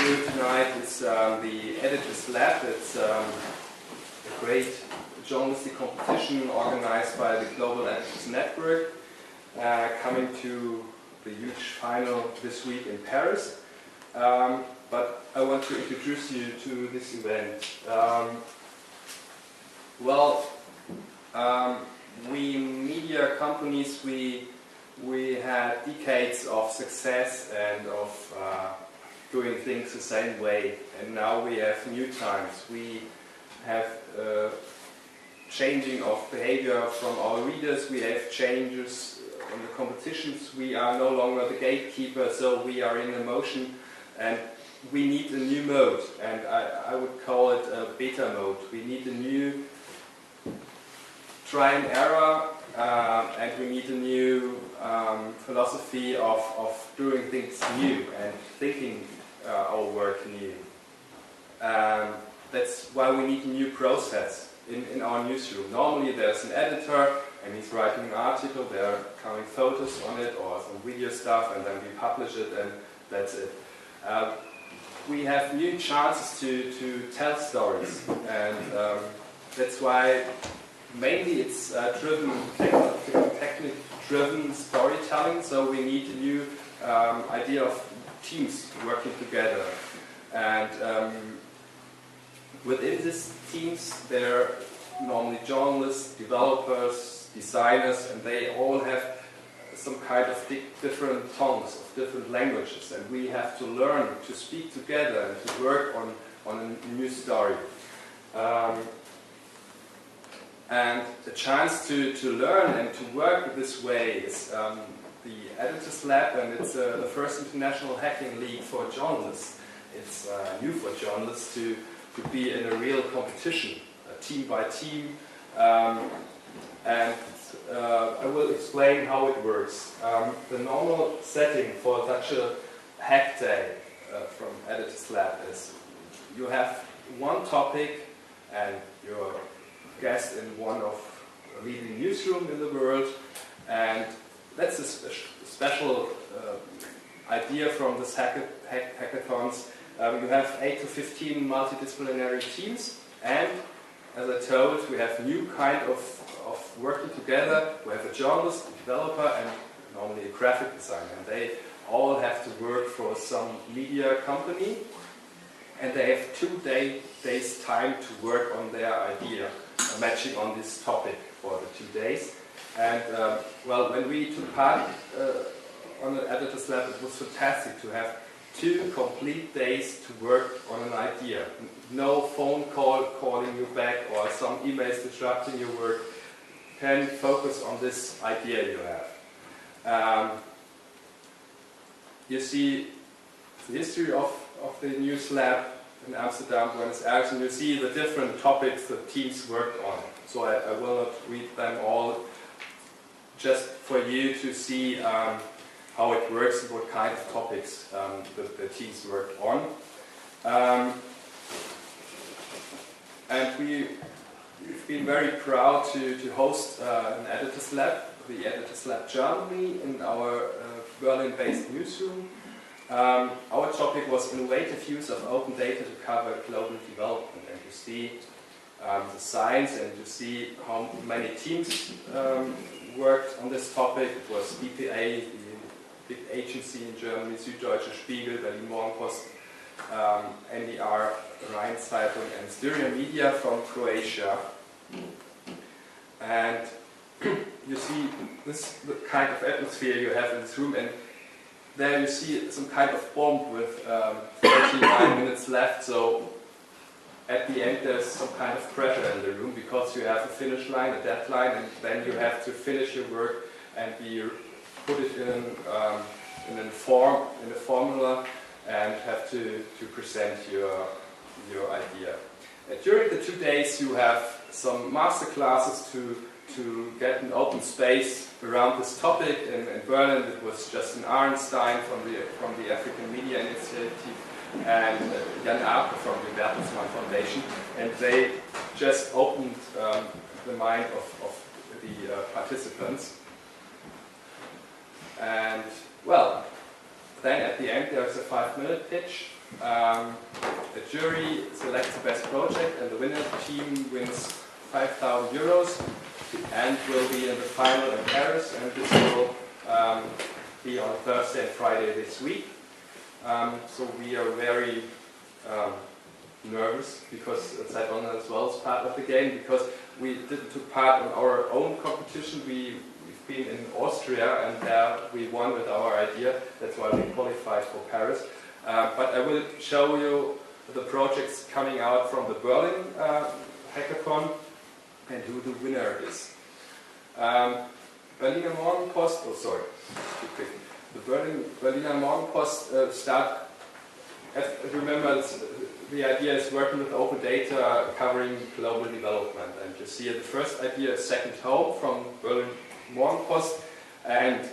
here tonight is the Editors Lab. It's a great journalistic competition organized by the Global Editors Network, coming to the huge final this week in Paris. But I want to introduce you to this event. We media companies, we had decades of success and of doing things the same way, and now we have new times. We have changing of behavior from our readers, we have changes in the competitions, we are no longer the gatekeeper, so we are in a motion, and we need a new mode, and I would call it a beta mode. We need a new try and error, and we need a new philosophy of doing things new and thinking our work new. That's why we need a new process in our newsroom. Normally there's an editor and he's writing an article, there are coming photos on it or some video stuff, and then we publish it and that's it. We have new chances to tell stories, and that's why mainly it's technique-driven storytelling, so we need a new idea of teams working together. And within these teams there are normally journalists, developers, designers, and they all have some kind of different tongues, of different languages, and we have to learn to speak together and to work on a new story. And the chance to learn and to work this way is the Editors Lab, and it's the first international hacking league for journalists. It's new for journalists to be in a real competition, team by team, and I will explain how it works. The normal setting for such a hack day from Editors Lab is you have one topic and you're guest in one of a leading newsroom in the world, and that's a special idea from this hackathons. You have 8 to 15 multidisciplinary teams, and as I told, we have new kind of working together. We have a journalist, a developer, and normally a graphic designer, and they all have to work for some media company, and they have 2 days time to work on their idea, matching on this topic for the 2 days. And when we took part on the Editors Lab, it was fantastic to have 2 complete days to work on an idea. No phone call calling you back or some emails disrupting your work. You can focus on this idea you have. You see the history of the News Lab in Amsterdam, Buenos Aires, and you see the different topics the teams worked on. So I will not read them all, just for you to see how it works and what kind of topics the teams worked on. And we've been very proud to host an Editors Lab, the Editors Lab Germany, in our Berlin-based newsroom. Our topic was innovative use of open data to cover global development, and you see the science, and you see how many teams worked on this topic. It was DPA, the big agency in Germany, Süddeutsche Spiegel, Berlin Morgenpost, NDR, Rheinzeitung, and Styria Media from Croatia. And you see this the kind of atmosphere you have in this room, and there you see some kind of bomb with 39 minutes left, so at the end there's some kind of pressure in the room because you have a finish line, a deadline, and then you have to finish your work and put it in a formula, and have to present your idea. During the 2 days you have some master classes to get an open space around this topic. In Berlin it was Justin Arnstein from the African Media Initiative and Jan Arpe from the Bertelsmann Foundation, and they just opened the mind of the participants. And well, then at the end there's a 5-minute pitch A jury selects the best project, and the winner team wins 5,000 euros and will be in the final in Paris, and this will be on Thursday and Friday this week. So we are very nervous because Zeit Online as well is part of the game, because we didn't took part in our own competition. We've been in Austria and there we won with our idea. That's why we qualified for Paris. But I will show you the projects coming out from the Berlin hackathon and who the winner is. Berliner Morgenpost, oh sorry, too quick. The Berliner Morgenpost start, as you remember, the idea is working with open data covering global development. And you see the first idea is Second Home from Berlin Morgenpost. And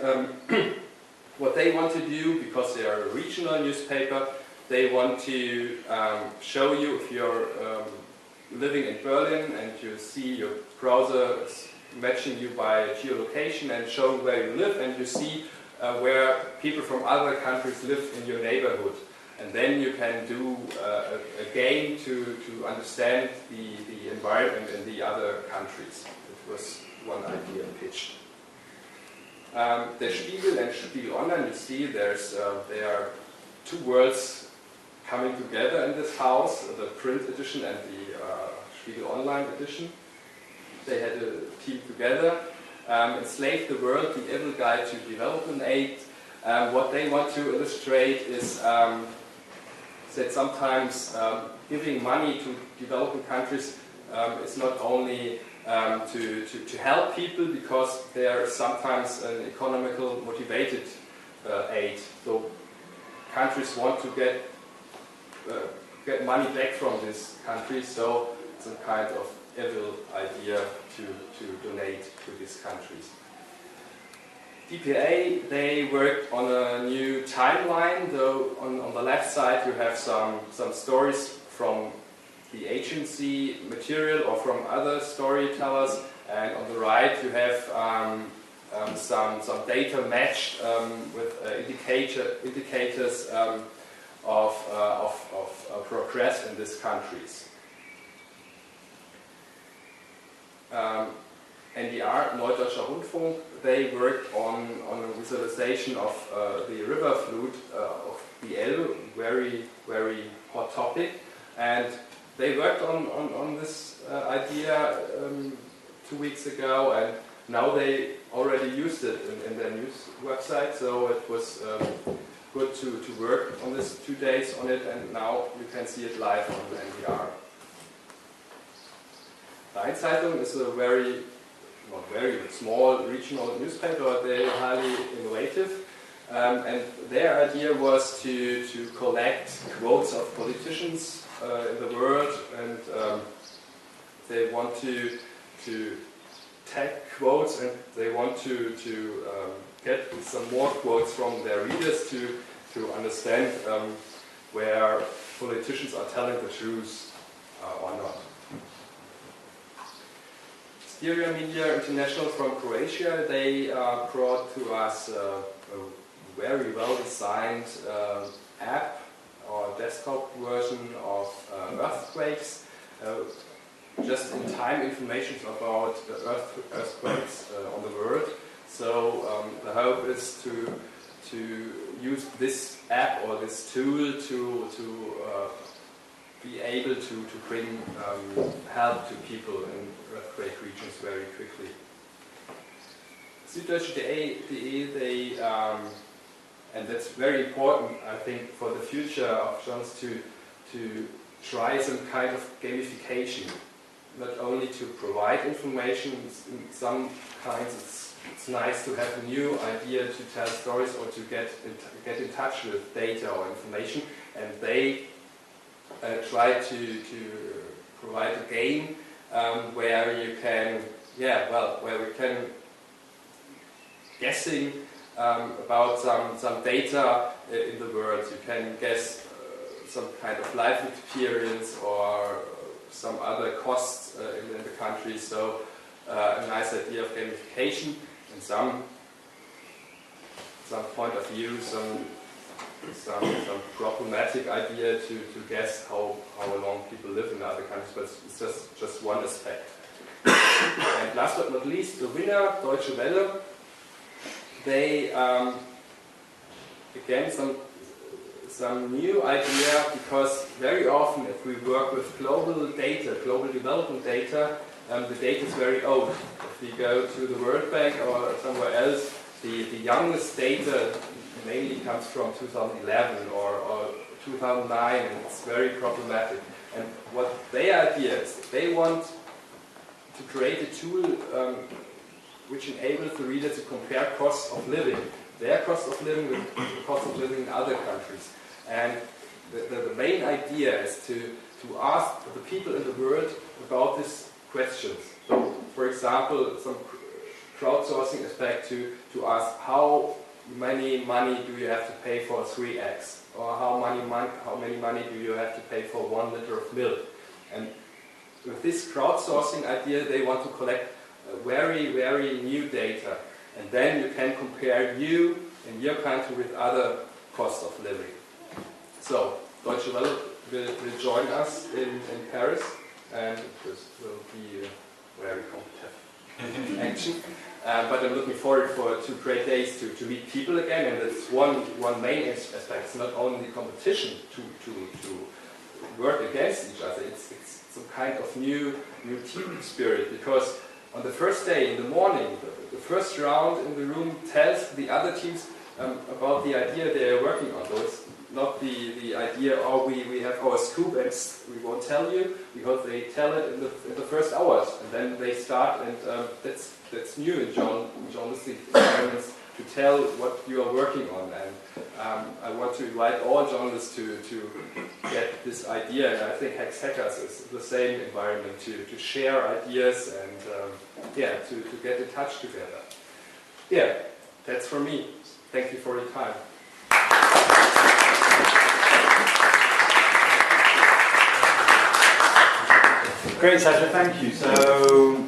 what they want to do, because they are a regional newspaper, they want to show you, if you're living in Berlin and you see your browser matching you by geolocation and showing where you live, and you see where people from other countries live in your neighborhood. And then you can do a game to understand the environment in the other countries. It was one idea pitched. Der Spiegel and Spiegel Online, you see there are two worlds coming together in this house, the print edition and the Spiegel Online edition. They had a team together, enslaved the world, the evil guide to development aid. What they want to illustrate is that sometimes giving money to developing countries is not only to help people, because there is sometimes an economical motivated aid. So countries want to get money back from this country, so it's a kind of evil idea to donate to these countries. DPA, they worked on a new timeline. Though on the left side you have some stories from the agency material or from other storytellers, and on the right you have some data matched with indicators of progress in these countries. NDR, Neudeutscher Rundfunk, they worked on a visualization of the river flood of the Elbe, very hot topic, and they worked on this idea 2 weeks ago, and now they already used it in their news website, so it was good to work on this 2 days on it, and now you can see it live on the NDR. Zeitung is a not very small regional newspaper, but they're highly innovative. And their idea was to collect quotes of politicians in the world, and they want to tag quotes, and they want to get some more quotes from their readers to understand where politicians are telling the truth or not. Stereo Media International from Croatia, they brought to us a very well-designed app or desktop version of earthquakes, just-in-time information about earthquakes on the world. So the hope is to use this app or this tool to be able to bring help to people in earthquake regions very quickly. Süddeutsche.de, they, and that's very important, I think, for the future of journalists to try some kind of gamification, not only to provide information. In some kinds it's nice to have a new idea to tell stories or to get in touch with data or information, and they try to provide a game where you can, where we can guessing about some data in the world. You can guess some kind of life experience or some other costs in the country. So a nice idea of gamification and some point of view, some some problematic idea to guess how long people live in other countries, but it's just one aspect. And last but not least, the winner, Deutsche Welle, they again some new idea, because very often if we work with global data, global development data, the data is very old. If we go to the World Bank or somewhere else, the youngest data mainly comes from 2011 or 2009, and it's very problematic. And what their idea is, they want to create a tool which enables the reader to compare costs of living, their cost of living with the cost of living in other countries. And the main idea is to ask the people in the world about these questions. So, for example, some crowdsourcing aspect to ask how many money do you have to pay for 3 eggs, or how many money do you have to pay for 1 liter of milk. And with this crowdsourcing idea, they want to collect very, very new data, and then you can compare you in your country with other costs of living. So Deutsche Welle will join us in Paris, and this will be a very competitive action. But I'm looking forward for 2 great days to meet people again, and that's one main aspect. It's not only competition to work against each other. It's some kind of new team spirit, because on the first day in the morning, the first round in the room tells the other teams about the idea they are working on. So it's not the idea, oh, we have our scoop and we won't tell you, because they tell it in the first hours, and then they start, and that's new in journalistic environments, to tell what you are working on. And I want to invite all journalists to get this idea, and I think Hex Hackers is the same environment, to share ideas and to get in touch together. Yeah, that's for me. Thank you for your time. Great, Sascha, thank you. So